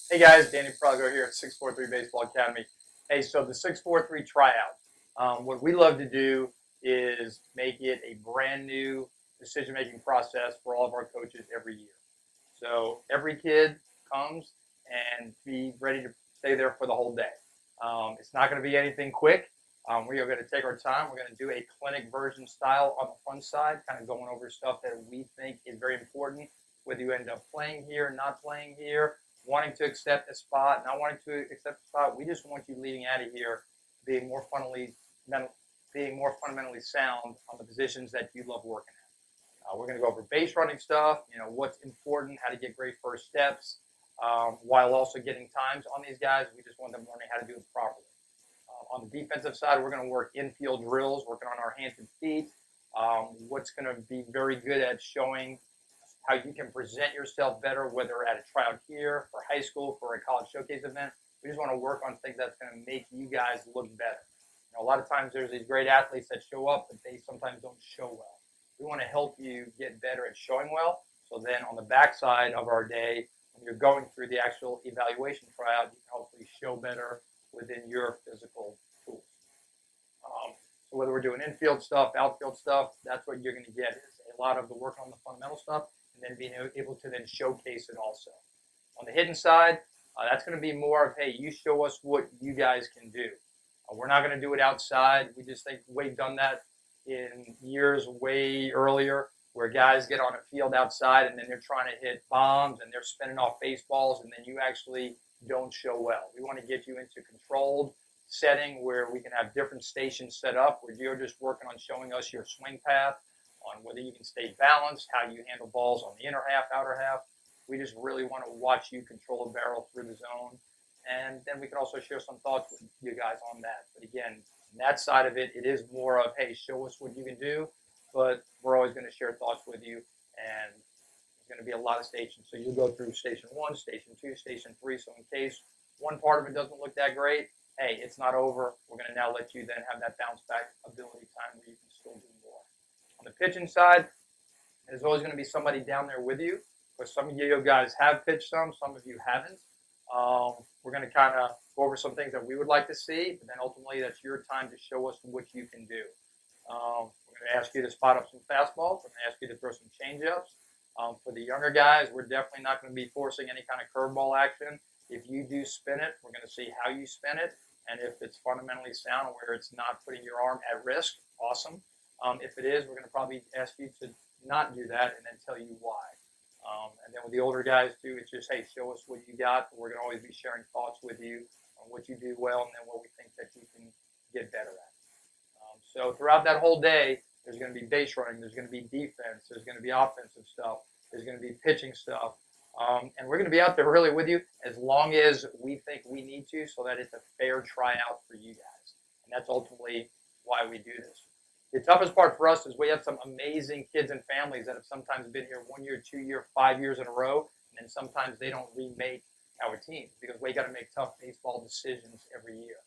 Hey guys, Danny Pralgo here at 643 Baseball Academy. Hey, so the 643 tryout. What we love to do is make it a brand new decision-making process for all of our coaches every year. So every kid comes and be ready to stay there for the whole day. It's not going to be anything quick. We are going to take our time. We're going to do a clinic version style on the fun side, kind of going over stuff that we think is very important, whether you end up playing here, not playing here, wanting to accept a spot, not wanting to accept a spot. We just want you leaving out of here being more fundamentally sound on the positions that you love working at. We're going to go over base running stuff, what's important, how to get great first steps, while also getting times on these guys. We just want them learning how to do it properly. On the defensive side, we're going to work infield drills, working on our hands and feet. What's going to be very good at showing how you can present yourself better, whether at a tryout here, for high school, for a college showcase event. We just want to work on things that's going to make you guys look better. A lot of times there's these great athletes that show up, but they sometimes don't show well. We want to help you get better at showing well. So then on the backside of our day, when you're going through the actual evaluation tryout, you can hopefully show better within your physical tools. So whether we're doing infield stuff, outfield stuff, that's what you're going to get is a lot of the work on the fundamental stuff and then being able to then showcase it also. On the hidden side, that's going to be more of, hey, you show us what you guys can do. We're not going to do it outside. We just think we've done that in years way earlier where guys get on a field outside and then they're trying to hit bombs and they're spinning off baseballs and then you actually don't show well. We want to get you into controlled setting where we can have different stations set up where you're just working on showing us your swing path, on whether you can stay balanced, how you handle balls on the inner half, outer half. We just really want to watch you control a barrel through the zone. And then we can also share some thoughts with you guys on that. But again, on that side of it, it is more of, hey, show us what you can do. But we're always going to share thoughts with you. And there's going to be a lot of stations. So you'll go through station 1, station 2, station 3. So in case one part of it doesn't look that great, hey, it's not over. We're going to now let you then have that bounce back ability time where you can still do more. On the pitching side, there's always going to be somebody down there with you. Because some of you guys have pitched some of you haven't. We're going to kind of go over some things that we would like to see, but then ultimately that's your time to show us what you can do. We're going to ask you to spot up some fastballs. We're going to ask you to throw some changeups. For the younger guys, we're definitely not going to be forcing any kind of curveball action. If you do spin it, we're going to see how you spin it, and if it's fundamentally sound where it's not putting your arm at risk, awesome. If it is, we're going to probably ask you to not do that and then tell you why. And then with the older guys too, it's just, hey, show us what you got. We're going to always be sharing thoughts with you on what you do well and then what we think that you can get better at. So throughout that whole day, there's going to be base running, there's going to be defense, there's going to be offensive stuff, there's going to be pitching stuff. And we're going to be out there really with you as long as we think we need to so that it's a fair tryout for you guys. And that's ultimately why we do this. The toughest part for us is we have some amazing kids and families that have sometimes been here 1 year, 2 year, 5 years in a row, and then sometimes they don't remake our teams because we got to make tough baseball decisions every year,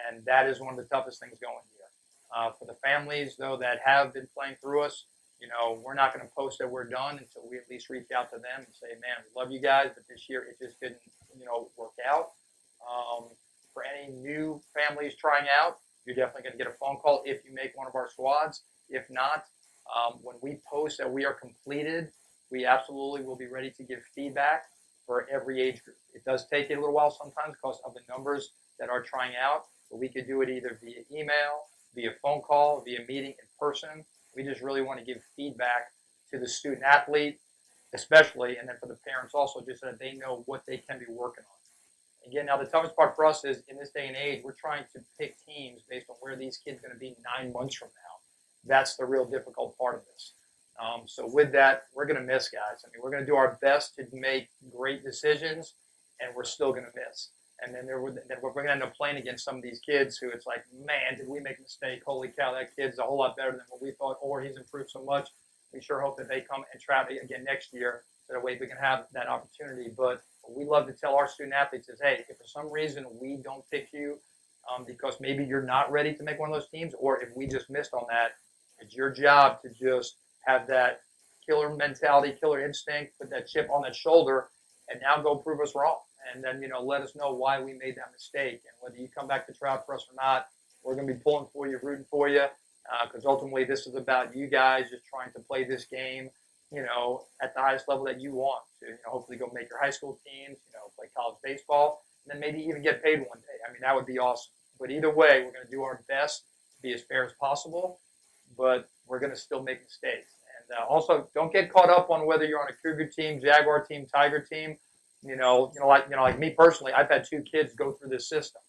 and that is one of the toughest things going here. For the families though that have been playing through us, we're not going to post that we're done until we at least reach out to them and say, man, we love you guys, but this year it just didn't, work out. For any new families trying out, you're definitely going to get a phone call if you make one of our squads. If not, when we post that we are completed, we absolutely will be ready to give feedback for every age group. It does take a little while sometimes because of the numbers that are trying out, but we could do it either via email, via phone call, via meeting in person. We just really want to give feedback to the student athlete, especially, and then for the parents also, just so that they know what they can be working on. Again, now the toughest part for us is in this day and age, we're trying to pick teams based on where these kids are going to be 9 months from now. That's the real difficult part of this. So with that, we're going to miss guys. I mean, we're going to do our best to make great decisions, and we're still going to miss. And then we're going to end up playing against some of these kids who it's like, man, did we make a mistake? Holy cow, that kid's a whole lot better than what we thought, or he's improved so much. We sure hope that they come and try again next year so that way we can have that opportunity. But what we love to tell our student athletes is, hey, if for some reason we don't pick you because maybe you're not ready to make one of those teams, or if we just missed on that, it's your job to just have that killer mentality, killer instinct, put that chip on that shoulder, and now go prove us wrong. And then, let us know why we made that mistake. And whether you come back to tryout for us or not, we're going to be pulling for you, rooting for you, because ultimately this is about you guys just trying to play this game, at the highest level that you want to, hopefully go make your high school teams, play college baseball, and then maybe even get paid one day. I mean, that would be awesome. But either way, we're going to do our best to be as fair as possible, but we're going to still make mistakes. And also, don't get caught up on whether you're on a Cougar team, Jaguar team, Tiger team. Like me personally, I've had two kids go through this system.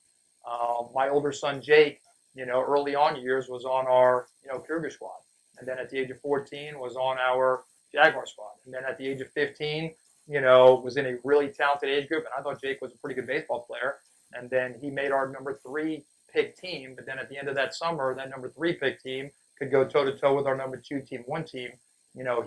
My older son Jake, early on years was on our Cougar squad, and then at the age of 14 was on our Jaguar squad, and then at the age of 15, was in a really talented age group, and I thought Jake was a pretty good baseball player, and then he made our number 3 pick team. But then at the end of that summer, that number 3 pick team could go toe to toe with our number 2 team, 1 team.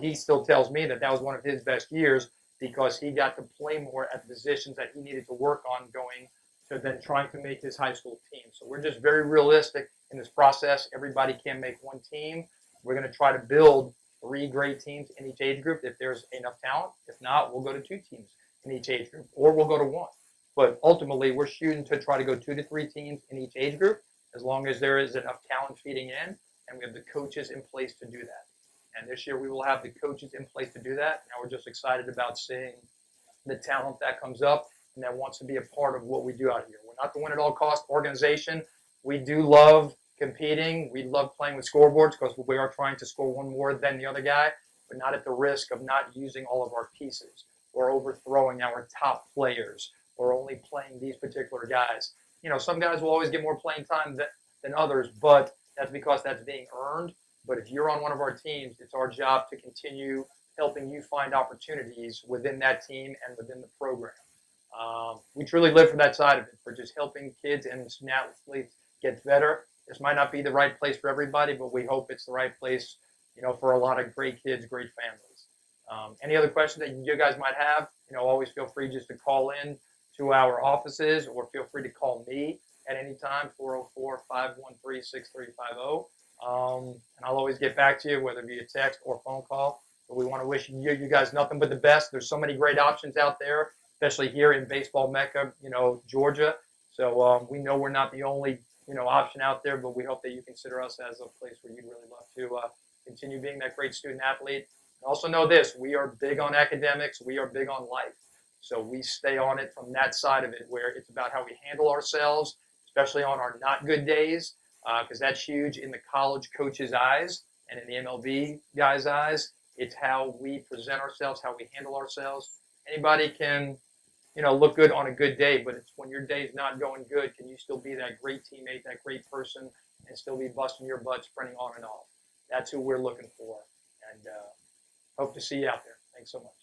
He still tells me that was one of his best years because he got to play more at the positions that he needed to work on going to then trying to make his high school team. So we're just very realistic in this process. Everybody can't make one team. We're going to try to build 3 great teams in each age group if there's enough talent. If not, we'll go to 2 teams in each age group, or we'll go to 1. But ultimately, we're shooting to try to go 2 to 3 teams in each age group, as long as there is enough talent feeding in, and we have the coaches in place to do that. And this year, we will have the coaches in place to do that. Now we're just excited about seeing the talent that comes up and that wants to be a part of what we do out here. We're not the win-at-all-cost organization. We do love competing. We love playing with scoreboards because we are trying to score one more than the other guy, but not at the risk of not using all of our pieces or overthrowing our top players or only playing these particular guys. Some guys will always get more playing time than others, but that's because that's being earned. But if you're on one of our teams, it's our job to continue helping you find opportunities within that team and within the program. We truly live for that side of it, for just helping kids and athletes get better. This might not be the right place for everybody, but we hope it's the right place, for a lot of great kids, great families. Any other questions that you guys might have, always feel free just to call in to our offices, or feel free to call me at any time, 404-513-6350. And I'll always get back to you, whether via text or phone call. But we want to wish you guys nothing but the best. There's so many great options out there, especially here in baseball Mecca, Georgia. So we know we're not the only, option out there, but we hope that you consider us as a place where you'd really love to continue being that great student athlete. And also know this, we are big on academics. We are big on life. So we stay on it from that side of it, where it's about how we handle ourselves, especially on our not good days, because that's huge in the college coach's eyes and in the MLB guy's eyes. It's how we present ourselves, how we handle ourselves. Anybody can, look good on a good day, but it's when your day's not going good, can you still be that great teammate, that great person, and still be busting your butt, sprinting on and off? That's who we're looking for, and hope to see you out there. Thanks so much.